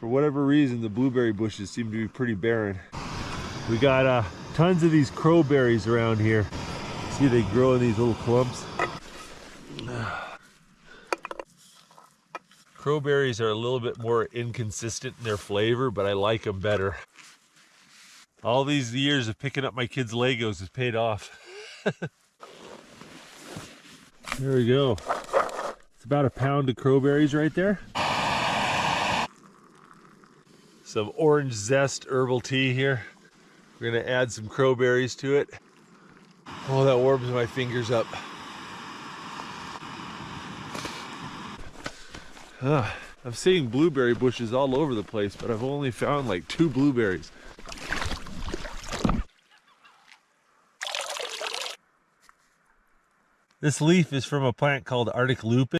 For whatever reason, the blueberry bushes seem to be pretty barren. We got tons of these crowberries around here. See, they grow in these little clumps. Crowberries are a little bit more inconsistent in their flavor, but I like them better. All these years of picking up my kids' Legos has paid off. There we go. It's about a pound of crowberries right there. Some orange zest herbal tea here. We're gonna add some crowberries to it. Oh, that warms my fingers up. I'm seeing blueberry bushes all over the place, but I've only found like 2 blueberries. This leaf is from a plant called Arctic lupin.